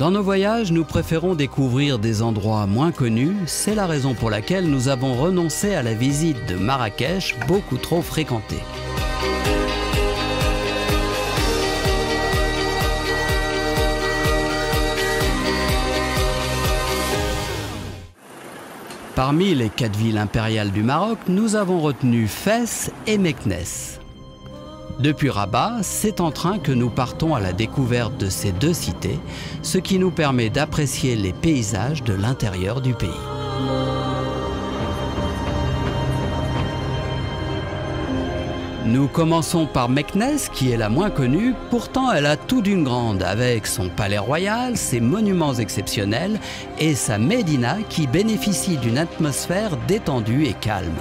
Dans nos voyages, nous préférons découvrir des endroits moins connus. C'est la raison pour laquelle nous avons renoncé à la visite de Marrakech, beaucoup trop fréquentée. Parmi les 4 villes impériales du Maroc, nous avons retenu Fès et Meknès. Depuis Rabat, c'est en train que nous partons à la découverte de ces 2 cités, ce qui nous permet d'apprécier les paysages de l'intérieur du pays. Nous commençons par Meknès, qui est la moins connue, pourtant elle a tout d'une grande, avec son palais royal, ses monuments exceptionnels et sa médina qui bénéficie d'une atmosphère détendue et calme.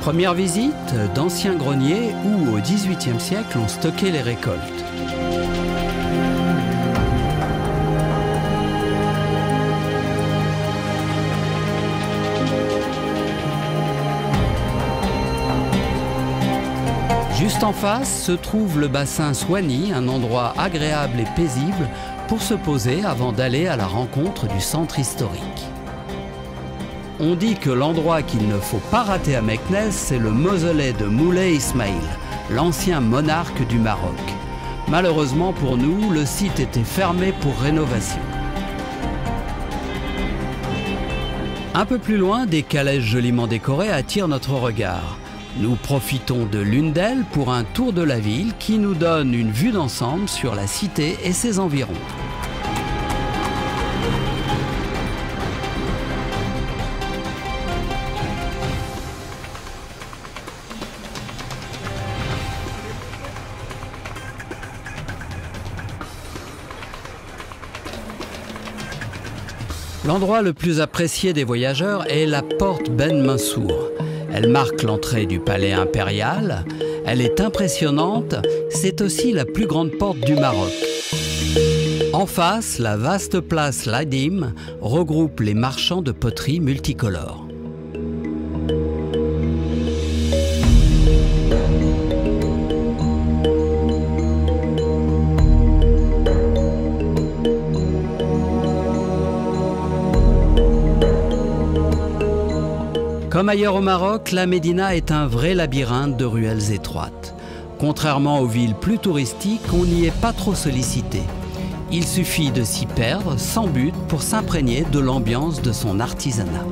Première visite d'anciens greniers où, au XVIIIe siècle, on stockait les récoltes. Juste en face se trouve le bassin Souani, un endroit agréable et paisible pour se poser avant d'aller à la rencontre du centre historique. On dit que l'endroit qu'il ne faut pas rater à Meknès, c'est le mausolée de Moulay Ismaïl, l'ancien monarque du Maroc. Malheureusement pour nous, le site était fermé pour rénovation. Un peu plus loin, des calèches joliment décorées attirent notre regard. Nous profitons de l'une d'elles pour un tour de la ville qui nous donne une vue d'ensemble sur la cité et ses environs. L'endroit le plus apprécié des voyageurs est la porte Ben Mansour. Elle marque l'entrée du palais impérial. Elle est impressionnante. C'est aussi la plus grande porte du Maroc. En face, la vaste place Ladim regroupe les marchands de poterie multicolores. Comme ailleurs au Maroc, la Médina est un vrai labyrinthe de ruelles étroites. Contrairement aux villes plus touristiques, on n'y est pas trop sollicité. Il suffit de s'y perdre sans but pour s'imprégner de l'ambiance de son artisanat.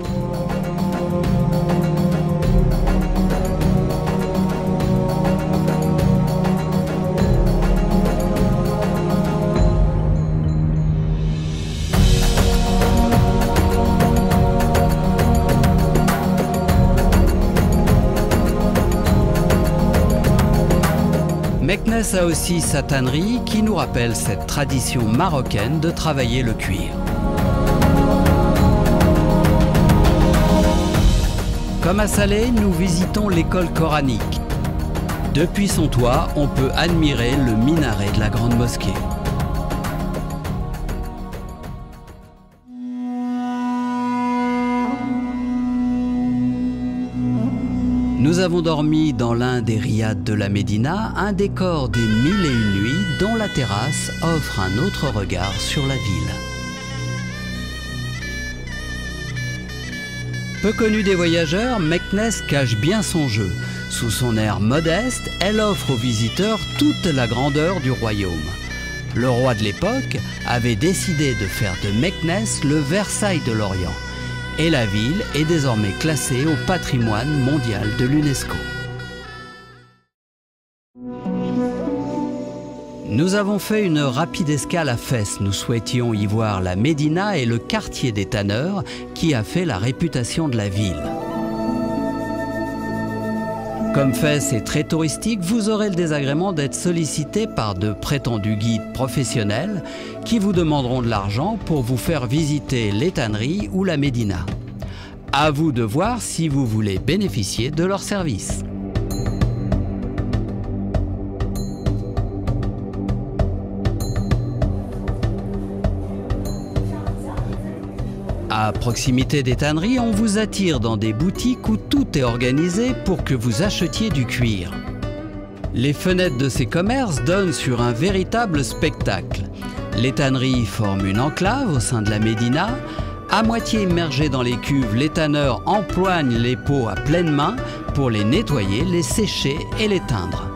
Meknès a aussi sa tannerie qui nous rappelle cette tradition marocaine de travailler le cuir. Comme à Salé, nous visitons l'école coranique. Depuis son toit, on peut admirer le minaret de la grande mosquée. Nous avons dormi dans l'un des riads de la Médina, un décor des 1001 nuits dont la terrasse offre un autre regard sur la ville. Peu connue des voyageurs, Meknès cache bien son jeu. Sous son air modeste, elle offre aux visiteurs toute la grandeur du royaume. Le roi de l'époque avait décidé de faire de Meknès le Versailles de l'Orient. Et la ville est désormais classée au patrimoine mondial de l'UNESCO. Nous avons fait une rapide escale à Fès. Nous souhaitions y voir la Médina et le quartier des tanneurs qui a fait la réputation de la ville. Comme Fès est très touristique, vous aurez le désagrément d'être sollicité par de prétendus guides professionnels qui vous demanderont de l'argent pour vous faire visiter les tanneries ou la Médina. À vous de voir si vous voulez bénéficier de leurs services. À proximité des tanneries, on vous attire dans des boutiques où tout est organisé pour que vous achetiez du cuir. Les fenêtres de ces commerces donnent sur un véritable spectacle. Les tanneries forment une enclave au sein de la médina. À moitié immergés dans les cuves, les tanneurs empoignent les peaux à pleine main pour les nettoyer, les sécher et les teindre.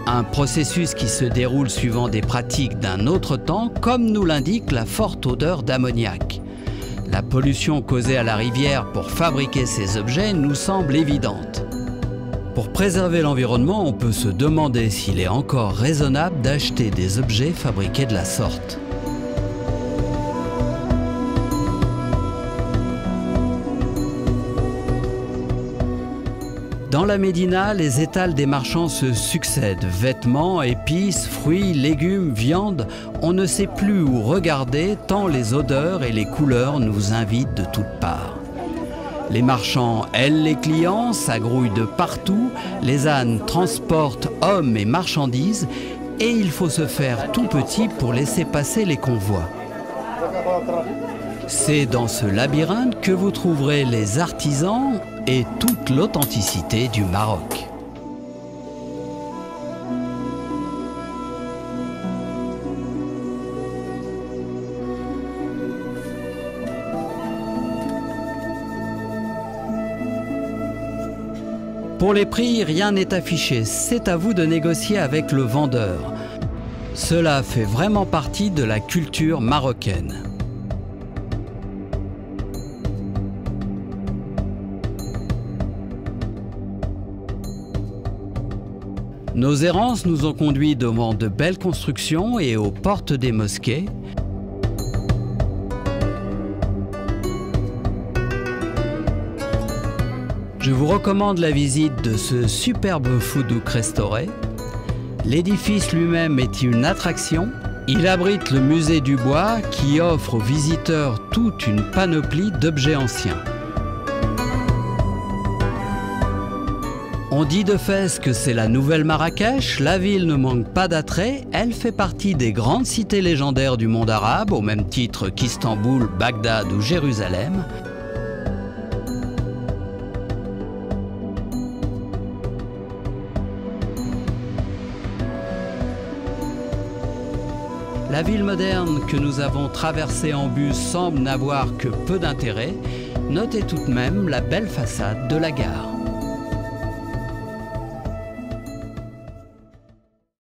Un processus qui se déroule suivant des pratiques d'un autre temps, comme nous l'indique la forte odeur d'ammoniac. La pollution causée à la rivière pour fabriquer ces objets nous semble évidente. Pour préserver l'environnement, on peut se demander s'il est encore raisonnable d'acheter des objets fabriqués de la sorte. Dans la médina, les étals des marchands se succèdent. Vêtements, épices, fruits, légumes, viande, on ne sait plus où regarder tant les odeurs et les couleurs nous invitent de toutes parts. Les marchands aident les clients, s'agrouillent de partout, les ânes transportent hommes et marchandises et il faut se faire tout petit pour laisser passer les convois. C'est dans ce labyrinthe que vous trouverez les artisans et toute l'authenticité du Maroc. Pour les prix, rien n'est affiché, c'est à vous de négocier avec le vendeur. Cela fait vraiment partie de la culture marocaine. Nos errances nous ont conduits devant de belles constructions et aux portes des mosquées. Je vous recommande la visite de ce superbe foudouk restauré. L'édifice lui-même est une attraction. Il abrite le musée du bois qui offre aux visiteurs toute une panoplie d'objets anciens. On dit de Fès que c'est la nouvelle Marrakech, la ville ne manque pas d'attrait, elle fait partie des grandes cités légendaires du monde arabe, au même titre qu'Istanbul, Bagdad ou Jérusalem. La ville moderne que nous avons traversée en bus semble n'avoir que peu d'intérêt. Notez tout de même la belle façade de la gare.